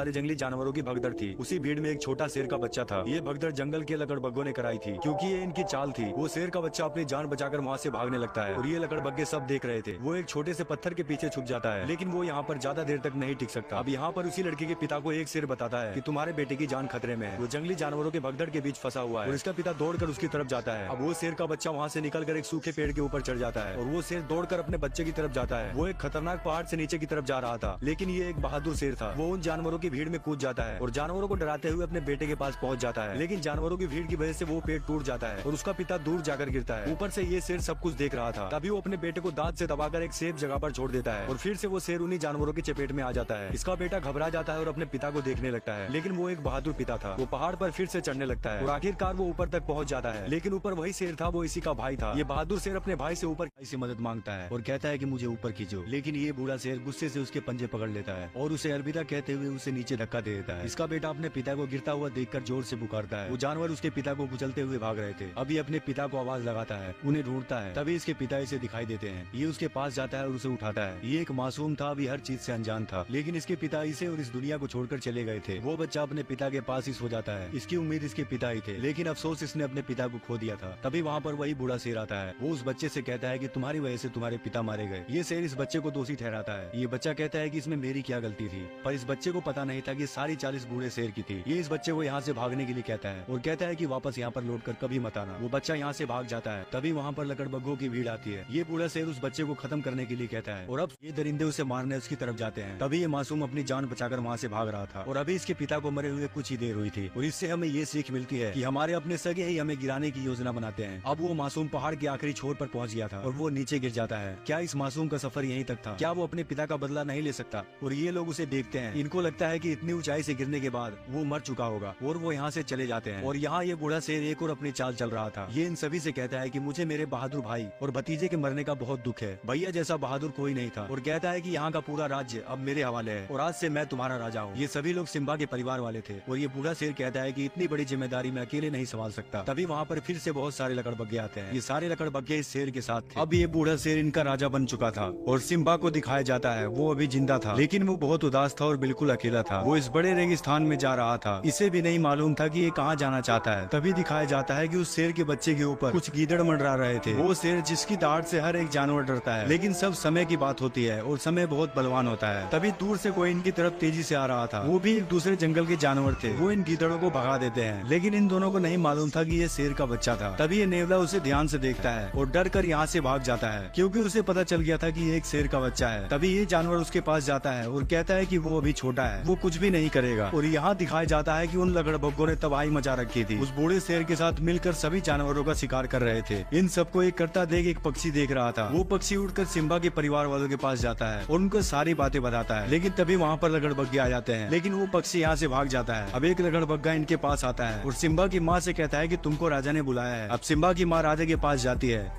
सारे जंगली जानवरों की भगदड़ थी। उसी भीड़ में एक छोटा शेर का बच्चा था। ये भगदड़ जंगल के लकड़बग्गों ने कराई थी, क्योंकि ये इनकी चाल थी। वो शेर का बच्चा अपनी जान बचाकर वहाँ से भागने लगता है और ये लकड़बग्गे सब देख रहे थे। वो एक छोटे से पत्थर के पीछे छुप जाता है, लेकिन वो यहाँ पर ज्यादा देर तक नहीं टिक सकता। अब यहाँ पर उसी लड़की के पिता को एक शेर बताता है कि तुम्हारे बेटे की जान खतरे में है। वो जंगली जानवरों के भगदड़ के बीच फंसा हुआ है और इसका पिता दौड़कर उसकी तरफ जाता है। अब वो शेर का बच्चा वहाँ से निकलकर एक सूखे पेड़ के ऊपर चढ़ जाता है और वो शेर दौड़कर अपने बच्चे की तरफ जाता है। वो एक खतरनाक पहाड़ से नीचे की तरफ जा रहा था, लेकिन ये एक बहादुर शेर था। वो उन जानवरों की भीड़ में कूद जाता है और जानवरों को डराते हुए अपने बेटे के पास पहुंच जाता है। लेकिन जानवरों की भीड़ की वजह से वो पेड़ टूट जाता है और उसका पिता दूर जाकर गिरता है। ऊपर से ये शेर सब कुछ देख रहा था। तभी वो अपने बेटे को दांत से दबाकर एक सेफ जगह पर छोड़ देता है और फिर से वो शेर उन्हीं जानवरों की चपेट में आ जाता है। इसका बेटा घबरा जाता है और अपने पिता को देखने लगता है, लेकिन वो एक बहादुर पिता था। वो पहाड़ पर फिर से चढ़ने लगता है और आखिरकार वो ऊपर तक पहुंच जाता है। लेकिन ऊपर वही शेर था, वो इसी का भाई था। ये बहादुर शेर अपने भाई से ऊपर से मदद मांगता है और कहता है कि मुझे ऊपर खींचो, लेकिन ये बूढ़ा शेर गुस्से से उसके पंजे पकड़ लेता है और उसे अलविदा कहते हुए उसे नीचे धक्का दे देता है। इसका बेटा अपने पिता को गिरता हुआ देखकर जोर से पुकारता है। वो जानवर उसके पिता को कुचलते हुए भाग रहे थे। अभी अपने पिता को आवाज लगाता है, उन्हें ढूंढता है। तभी इसके पिता इसे दिखाई देते हैं। ये उसके पास जाता है और उसे उठाता है। ये एक मासूम था, अभी हर चीज से अनजान था, लेकिन इसके पिता इसे और इस दुनिया को छोड़कर चले गए थे। वो बच्चा अपने पिता के पास ही सो जाता है। इसकी उम्मीद इसके पिता ही थे, लेकिन अफसोस इसने अपने पिता को खो दिया था। तभी वहाँ पर वही बूढ़ा शेर आता है। वो उस बच्चे से कहता है कि तुम्हारी वजह से तुम्हारे पिता मारे गए। ये शेर इस बच्चे को दोषी ठहराता है। ये बच्चा कहता है कि इसमें मेरी क्या गलती थी, पर इस बच्चे को पता नहीं था कि सारी 40 बूढ़े शेर की थी। ये इस बच्चे को यहाँ से भागने के लिए कहता है और कहता है कि वापस यहाँ पर लौट कर कभी मत आना। वो बच्चा यहाँ से भाग जाता है। तभी वहाँ पर लकड़बग्गों की भीड़ आती है। ये बूढ़ा शेर उस बच्चे को खत्म करने के लिए कहता है और अब ये दरिंदे उसे मारने उसकी तरफ जाते हैं। तभी ये मासूम अपनी जान बचाकर वहाँ से भाग रहा था और अभी इसके पिता को मरे हुए कुछ ही देर हुई थी। और इससे हमें ये सीख मिलती है कि हमारे अपने सगे ही हमें गिराने की योजना बनाते हैं। अब वो मासूम पहाड़ के आखिरी छोर पर पहुँच गया था और वो नीचे गिर जाता है। क्या इस मासूम का सफर यहीं तक था? क्या वो अपने पिता का बदला नहीं ले सकता? और ये लोग उसे देखते हैं। इनको लगता है कि इतनी ऊंचाई से गिरने के बाद वो मर चुका होगा और वो यहाँ से चले जाते हैं। और यहाँ ये बूढ़ा शेर एक और अपनी चाल चल रहा था। ये इन सभी से कहता है कि मुझे मेरे बहादुर भाई और भतीजे के मरने का बहुत दुख है। भैया जैसा बहादुर कोई नहीं था। और कहता है कि यहाँ का पूरा राज्य अब मेरे हवाले है और आज से मैं तुम्हारा राजा हूँ। ये सभी लोग सिम्बा के परिवार वाले थे और ये बूढ़ा शेर कहता है कि इतनी बड़ी जिम्मेदारी मैं अकेले नहीं संभाल सकता। तभी वहाँ पर फिर से बहुत सारे लकड़बग्गे आते हैं। ये सारे लकड़बग्गे इस शेर के साथ थे। अब ये बूढ़ा शेर इनका राजा बन चुका था और सिम्बा को दिखाया जाता है वो अभी जिंदा था, लेकिन वो बहुत उदास था और बिल्कुल अकेला था। वो इस बड़े रेगिस्तान में जा रहा था। इसे भी नहीं मालूम था कि ये कहाँ जाना चाहता है। तभी दिखाया जाता है कि उस शेर के बच्चे के ऊपर कुछ गीदड़ मंडरा रहे थे। वो शेर जिसकी दाढ़ से हर एक जानवर डरता है, लेकिन सब समय की बात होती है और समय बहुत बलवान होता है। तभी दूर से कोई इनकी तरफ तेजी से आ रहा था। वो भी एक दूसरे जंगल के जानवर थे। वो इन गीदड़ों को भगा देते हैं, लेकिन इन दोनों को नहीं मालूम था कि ये शेर का बच्चा था। तभी ये नेवला उसे ध्यान से देखता है और डर कर यहाँ से भाग जाता है, क्योंकि उसे पता चल गया था कि ये एक शेर का बच्चा है। तभी ये जानवर उसके पास जाता है और कहता है कि वो अभी छोटा है, वो कुछ भी नहीं करेगा। और यहाँ दिखाया जाता है कि उन लकड़बग्गों ने तबाही मचा रखी थी। उस बूढ़े शेर के साथ मिलकर सभी जानवरों का शिकार कर रहे थे। इन सबको एक करता देख एक पक्षी देख रहा था। वो पक्षी उड़कर सिम्बा के परिवार वालों के पास जाता है और उनको सारी बातें बताता है। लेकिन तभी वहाँ पर लकड़बग्गे आ जाते हैं, लेकिन वो पक्षी यहाँ से भाग जाता है। अब एक लकड़बग्गा इनके पास आता है और सिम्बा की माँ से कहता है कि तुमको राजा ने बुलाया है। अब सिम्बा की माँ राजा के पास जाती है।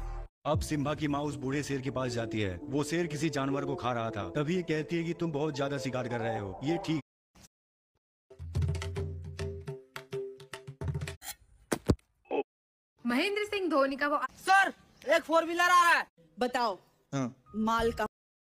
अब सिम्बा की माँ उस बूढ़े शेर के पास जाती है। वो शेर किसी जानवर को खा रहा था। तभी ये कहती है कि तुम बहुत ज्यादा शिकार कर रहे हो, ये ठीक। महेंद्र सिंह धोनी का वो सर एक 4 व्हीलर आ रहा है। बताओ। हाँ। माल का